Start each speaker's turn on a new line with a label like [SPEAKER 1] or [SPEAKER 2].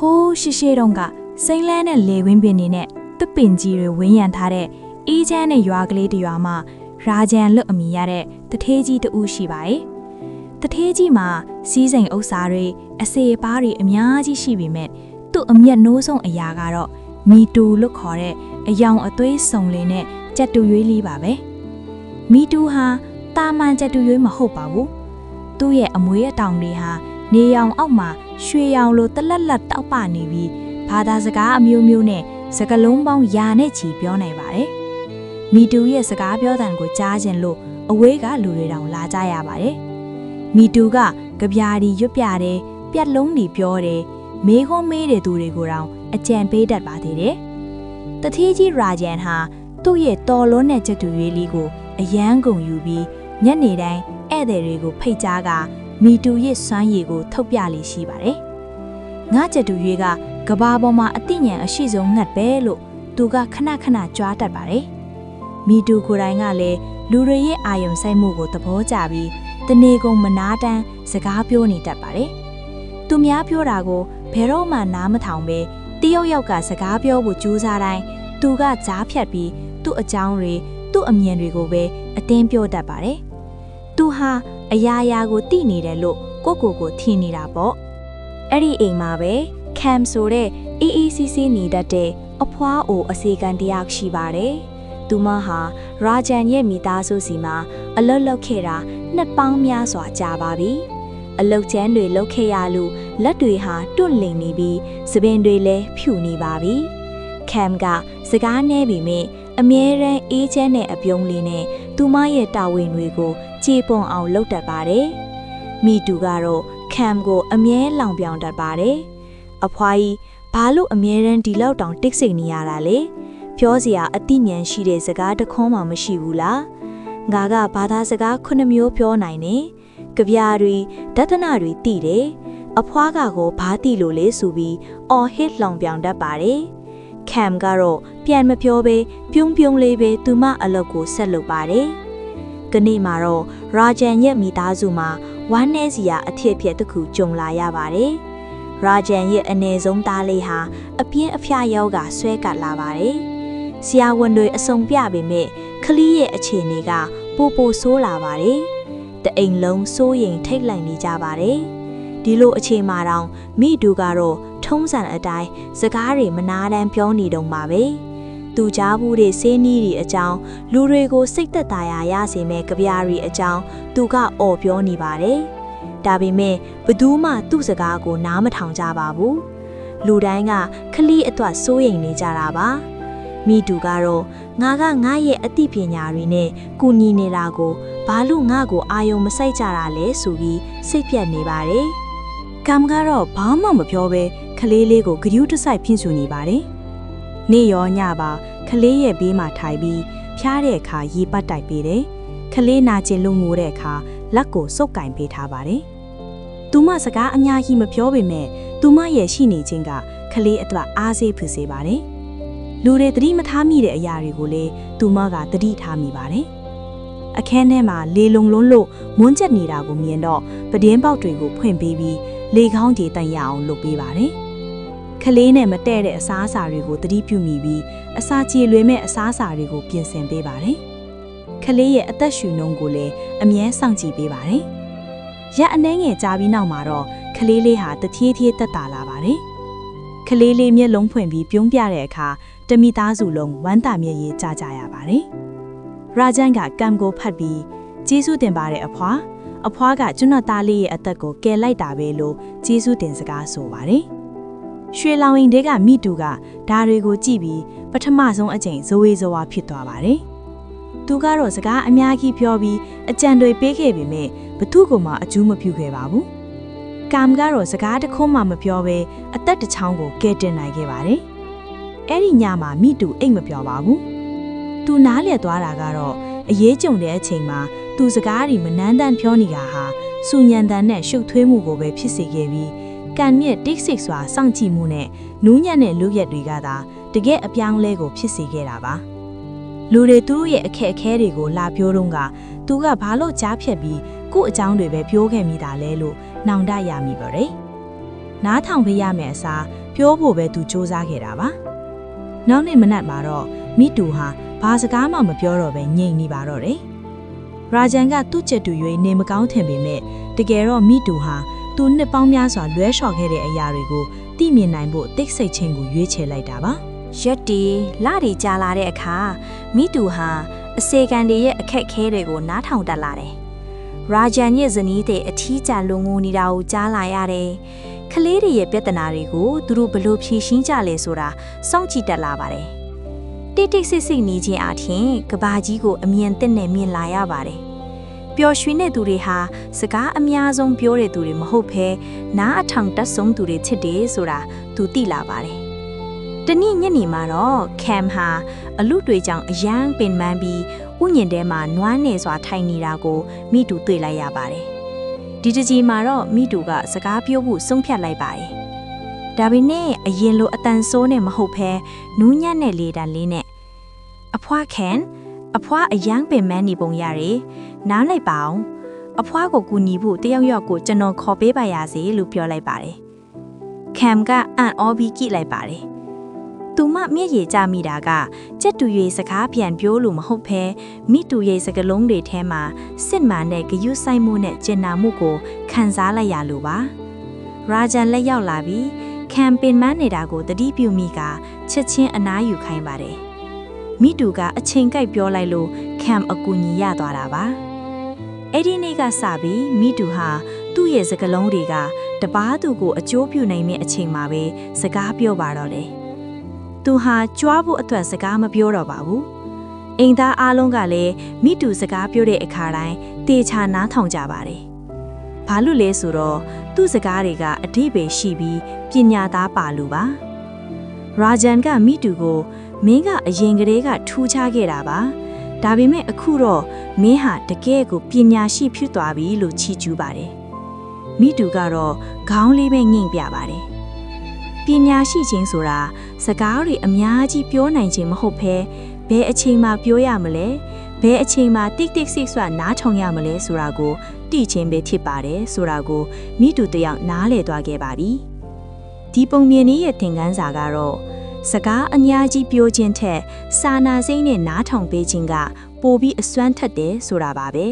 [SPEAKER 1] ဟိုးရှိရှိတုန်းကစိမ့်လန်းတဲ့လေဝင်းပင်တွေနဲ့သစ်ပင်ကြီးတွေဝင်းရံထားတဲ့အေးချမ်းတဲ့ရွာကလေးတစ်ရွာမှာရာဂျန်လွတ်အမိရတဲ့တထေးကြီးတူရှိပါတယ်။တထေးကြီးမှာစီးစိမ်ဥစ္စာတွေအစေအပါးတွေအများကြီးရှိပေမဲ့သူ့အမျက်နှိုးဆုံးအရာကတော့မီတူလို့ခေါ်တဲ့အယောင်အသွေးစုံလေးနဲ့ကြက်တူရွေးလေးပါပဲ။မီတူဟာတာမန်ကြက်တူရွေးမဟုတ်ပါဘူး။သူ့ရဲ့အမွေအတောင်တွေဟာနေရောင်အောက်မှာရွှေရောင်လိုတလက်လက်တောက်ပနေပြီးဘာသာစကားအမျိုးမျိုးနဲ့စကားလုံးပေါင်းရာနဲ့ချီပြောနိုင်ပါတယ်။မီတူရဲ့စကားပြောတန်ကိုကြားခြင်းလို့အဝေးကလူတွေတောင်လာကြရပါတယ်။မီတူကကြပြာဒီရွတ်ပြတယ်ပြက်လုံးတွေပြောတယ်မေးခွန်းမေးတဲ့သူတွေကိုတောင်အကြံပေးတတ်ပါသေးတယ်။တထေးကြီးရာဂျန်ဟာသူ့ရဲ့တော်လုံးတဲ့ချက်တူရွေးလေးကိုအယမ်းကုန်ယူပြီးညနေတိုင်းဧည့်သည်တွေကိုဖိတ်ကြားကမီတူရဲ့စွမ်းရည်ကိုထုတ်ပြလေရှိပါတယ်။ငါချက်တူရွေးကကဘာပေါ်မှာအသိဉာဏ်အရှိဆုံးငတ်ပဲလို့သူကခဏခဏကြွားတတ်ပါတယ်။မီတူကိုယ်တိုင်ကလည်းလူတွေရဲ့အာယုံစိုက်မှုကိုသဘောကျပြီးတနေကုန်မနာတမ်းစကားပြောနေတတ်ပါတယ်။သူများပြောတာကိုဘယ်တော့မှနားမထောင်ပဲတယောက်ယောက်ကစကားပြောဖို့ကြိုးစားတိုင်းသူကကြားဖြတ်ပြီးသူ့အကြောင်းတွေသူ့အမြင်တွေကိုပဲအတင်းပြောတတ်ပါတယ်။သူဟာအရာရာကိုသိနေတယ်လို့ကိုထင်နေတာပေါ့။အဲ့ဒီအိမ်မှာပဲကမ်ဆိုတဲ့အေးအေးဆေးဆေးနေတတ်တဲ့အဖွားအိုအစီကံတယောက်ရှိပါတယ်။သူမဟာရာဂျန်ရဲ့မိသားစုစီမှာအလုပ်လုပ်ခဲ့တာနှစ်ပေါင်းများစွာကြာပါပြီ။အလုပ်ကျန်းတွေလုပ်ခဲ့ရလို့လက်တွေဟာတွန့်လိန်နေပြီးစပင်တွေလည်းဖြူနေပါပြီ။ကမ်ကစကားနဲပေမဲ့အမြဲတမ်းအေးချမ်းတဲ့အပြုံးလေးနဲ့သူမရဲ့တာဝန်တွေကိုကြေပွန်အောင်လုပ်တတ်ပါတယ်။မီတူကတော့ကမ်ကိုအမြဲလောင်ပြောင်တတ်ပါတယ်။အဖွားကြီးဘာလို့အမြဲတမ်းဒီလောက်တောင်တိတ်ဆိတ်နေရတာလဲ။ပြောစရာအသိဉာဏ်ရှိတဲ့စကားတစ်ခွန်းမှမရှိဘူးလား။ငါကဘာသာစကား9မျိုးပြောနိုင်တယ်။ကြပြာတွေဒသနာတွေသိတယ်။အဖွားကကိုဘာသိလို့လဲဆိုပြီးအော်ဟစ်လောင်ပြောင်တတ်ပါတယ်။ကမ်ကတော့ပြန်မပြောဘဲပြုံးလေးပဲသူမအလုပ်ကိုဆက်လုပ်ပါတယ်။ကနေ့မှာတော့ရာဂျန်ရဲ့မိသားစုမှာဝမ်းနည်းစရာအထစ်အပျက်တစ်ခုကြုံလာရပါတယ်။ရာဂျန်ရဲ့အ ਨੇ ဆုံးသားလေးဟာအပြင်းအဖျားယောဂဆွဲကပ်လာပါတယ်။ဆရာဝန်တွေအဆုံပြပေမဲ့ခလီးရဲ့အခြေအနေကပိုဆိုးလာပါတယ်။တအိမ်လုံးစိုးရိမ်ထိတ်လန့်နေကြပါတယ်။ဒီလိုအခြေမှာတောင်မိတူကတော့ထုံးစံအတိုင်းစကားတွေမနာတမ်းပြောနေတော့မှာပဲ။သူကြားဘူးတဲ့ဆေးနီးတွေအကြောင်းလူတွေကိုစိတ်သက်သာရစေမဲ့ကြပြားတွေအကြောင်းသူကအော်ပြောနေပါတယ်။ဒါပေမဲ့ဘသူမှသူ့စကားကိုနားမထောင်ကြပါဘူး။လူတိုင်းကခလီးအတွက်စိုးရိမ်နေကြတာပါ။မိတူကတော့ငါရဲ့အသိပညာတွေနဲ့ကူညီနေတာကိုဘာလို့ငါ့ကိုအာယုံမစိုက်ကြတာလဲဆိုပြီးစိတ်ပြတ်နေပါတယ်။ကမ်ကတော့ဘာမှမပြောဘဲခလေးလေးကိုဂရုတစိုက်ဖြင့်ဆိုနေပါတယ်။နေ့ရောညပါခလေးရဲ့ဘေးမှာထိုင်ပြီးဖျားတဲ့အခါရေပတ်တိုက်ပေးတယ်။ခလေးနာကျင်လို့ငိုတဲ့အခါလက်ကိုစုပ်ကင်ပေးထားပါတယ်။သူမစကားအများကြီးမပြောပေမဲ့သူမရဲ့ရှိနေခြင်းကခလေးအတွက်အားစေးဖြစ်စေပါတယ်။လူတွေသတိမထားမိတဲ့အရာတွေကိုလည်းသူမကသတိထားမိပါတယ်။အခန်းထဲမှာလေလုံလုံးလို့မွန်းကျက်နေတာကိုမြင်တော့ပတင်းပေါက်တွေကိုဖွင့်ပေးပြီးလေကောင်းကြီးတန်ရအောင်လုပ်ပေးပါတယ်။ခလေးနဲ့မတည့်တဲ့အစားအစာတွေကိုသတိပြုမိပြီးအစာကြေလွေမဲ့အစားအစာတွေကိုပြင်ဆင်ပေးပါတယ်။ခလေးရဲ့အသက်ရှူနှုန်းကိုလည်းအမြဲစောင့်ကြည့်ပေးပါတယ်။ရက်အနှဲငယ်ကြာပြီးနောက်မှာတော့ခလေးလေးဟာတဖြည်းဖြည်းသက်သာလာပါတယ်။ခလေးလေးမျက်လုံးဖွင့်ပြီးပြုံးပြတဲ့အခါတမိသားစုလုံးဝမ်းသာမျက်ရည်ကျကြရပါတယ်။ရာဂျန်ကကမ်ကိုဖတ်ပြီးကျေးဇူးတင်ပါတယ်အဖွားကကျွန်တော်သားလေးရဲ့အသက်ကိုကယ်လိုက်တာပဲလို့ကျေးဇူးတင်စကားဆိုပါတယ်။ရွှေလောင်ရင်တဲကမိတူကဒါတွေကိုကြည့်ပြီးပထမဆုံးအကြိမ်ဇဝေဇဝါဖြစ်သွားပါတယ်။သူကတော့စကားအများကြီးပြောပြီးအကြံတွေပေးခဲ့ပေမဲ့ဘသူ့ကိုမှအကျူးမပြုခဲ့ပါဘူး။ကမ်ကတော့စကားတစ်ခုမှမပြောဘဲအသက်တစ်ချောင်းကိုကယ်တင်နိုင်ခဲ့ပါတယ်။အဲ့ဒီညမှာမိတူအိတ်မပြောပါဘူး။သူနားလည်သွားတာကတော့အရေးကြုံတဲ့အချိန်မှာသူစကားတွေမနှမ်းတမ်းပြောနေတာဟာစူညံတန်နဲ့ရှုပ်ထွေးမှုကိုပဲဖြစ်စေခဲ့ပြီးကန်မြက်တိတ်ဆိတ်စွာစောင့်ကြည့်မှုနဲ့နူးညံ့တဲ့လူရက်တွေကသာတကယ်အပြောင်းလဲကိုဖြစ်စေခဲ့တာပါလူတွေသူတို့ရဲ့အခက်အခဲတွေကိုလာပြောတော့ကသူကဘာလို့ကြားဖြတ်ပြီးကို့အကြောင်းတွေပဲပြောခဲ့မိတာလဲလို့နှောင်တရမိပါတယ် နားထောင်ပေးရမယ်အစားပြောဖို့ပဲသူစူးစမ်းခဲ့တာပါနောက်နေ့မနက်မှာတော့မိတူဟာဘာစကားမှမပြောတော့ပဲငြိမ်နေပါတော့တယ်ရာဂျန်ကသူ့ချက်တူ၍နေမကောင်းထင်ပေမဲ့တကယ်တော့မိတူဟာသူနှစ်ပေါင်းများစွာလွဲလျှော်ခဲ့တဲ့အရာတွေကိုသိမြင်နိုင်ဖို့တိတ်ဆိတ်ခြင်းကိုရွေးချယ်လိုက်တာပါရက်တီလတွေကြာလာတဲ့အခါမိတူဟာအစေခံတွေရဲ့အခက်အခဲတွေကိုနားထောင်တတ်လာတယ်ရာဂျန်ရဲ့ဇနီးတဲ့အထီးကျန်လုံငုံနေတာကိုကြားလာရတယ်ကလေးတွေရဲ့ပြဿနာတွေကိုသူတို့ဘယ်လိုဖြေရှင်းကြလဲဆိုတာစောင့်ကြည့်တတ်လာပါတယ်တိတ်တိတ်ဆိတ်ဆိတ်နေခြင်းအပြင်ကဘာကြီးကိုအမြင်တက်နဲ့မြင်လာရပါတယ်ပျော်ရွှင်တဲ့သူတွေဟာစကားအများဆုံးပြောတဲ့သူတွေမဟုတ်ဘဲနားအထောင်တက်ဆုံးသူတွေဖြစ်တယ်ဆိုတာသူသိလာပါတယ်တနေ့ညနေမှာတော့ကမ်ဟာအလူတွေကြောင့်အယမ်းပင်ပန်းပြီးဥညင်ထဲမှာနွမ်းနေစွာထိုင်နေတာကိုမိတူတွေ့လိုက်ရပါတယ်ဒီတစ်ချိန်မှာတော့မိတူကစကားပြောဖို့ဆုံးဖြတ်လိုက်ပါတယ်ဒါပေမဲ့အရင်လိုအတန်ဆိုးနဲ့မဟုတ်ဘဲနူးညံ့တဲ့လေတံလေးနဲ့အဖွားခင်အဖွားအယမ်းပင်ပန်းနေပုံရတယ်နားလိုက်ပါအောင်အဖွားကိုကူညီဖို့တယောက်ယောက်ကိုကျွန်တော်ခေါ်ပေးပါရစေလို့ပြောလိုက်ပါတယ်ကမ်ကအန်အော်ဘီကြည့်လိုက်ပါတယ်သူမမျက်ရည်ကျမိတာကကြက်တူ၍စကားပြန်ပြောလို့မဟုတ်ဘဲမိတူရဲ့စကလုံးတွေထဲမှာစစ်မှန်တဲ့ဂယုဆိုင်မှုနဲ့ကျင်နာမှုကိုခံစားလိုက်ရလို့ပါရာဂျန်လက်ရောက်လာပြီးကမ်ပင်မန်းနေတာကိုတတိပြုမိကချက်ချင်းအနားယူခိုင်းပါတယ်မိတူကအချိန်ကိုက်ပြောလိုက်လို့ကမ်အကူညီရသွားတာပါအဲ့ဒီနေ့ကစပြီးမိတူဟာသူ့ရဲ့စကလုံးတွေကတပားသူကိုအကျိုးပြုနိုင်မယ့်အချိန်မှာပဲစကားပြောပါတော့တယ်သူဟာကြွားဖို့အတွက်စကားမပြောတော့ပါဘူးအိမ်သားအားလုံးကလည်းမိတူစကားပြောတဲ့အခါတိုင်းတေချာနားထောင်ကြပါတယ်ဘာလို့လဲဆိုတော့သူ့စကားတွေကအဓိပ္ပာယ်ရှိပြီးပညာသားပါလို့ပါရာဂျန်ကမိတူကိုမင်းကအရင်ကတည်းကထူးခြားခဲ့တာပါဒါပေမဲ့အခုတော့မင်းဟာတကယ်ကိုပညာရှိဖြစ်သွားပြီလို့ချီးကျူးပါတယ်မိတူကတော့ခေါင်းလေးပဲငိမ့်ပြပါတယ်ပညာရှိခြင်းဆိုတာစကားတွေအများကြီးပြောနိုင်ခြင်းမဟုတ်ဘဲဘယ်အချိန်မှပြောရမလဲဘယ်အချိန်မှတိတ်တိတ်ဆိတ်ဆွနားထောင်ရမလဲဆိုတာကိုသိချင်းပဲဖြစ်ပါတယ်ဆိုတာကိုမိတူတယောက်နားလည်သွားခဲ့ပါပြီဒီပုံမြင်နည်းရဲ့သင်ခန်းစာကတော့စကားအများကြီးပြောခြင်းထက်စာနာစိတ်နဲ့နားထောင်ပေးခြင်းကပိုပြီးအစွမ်းထက်တယ်ဆိုတာပါပဲ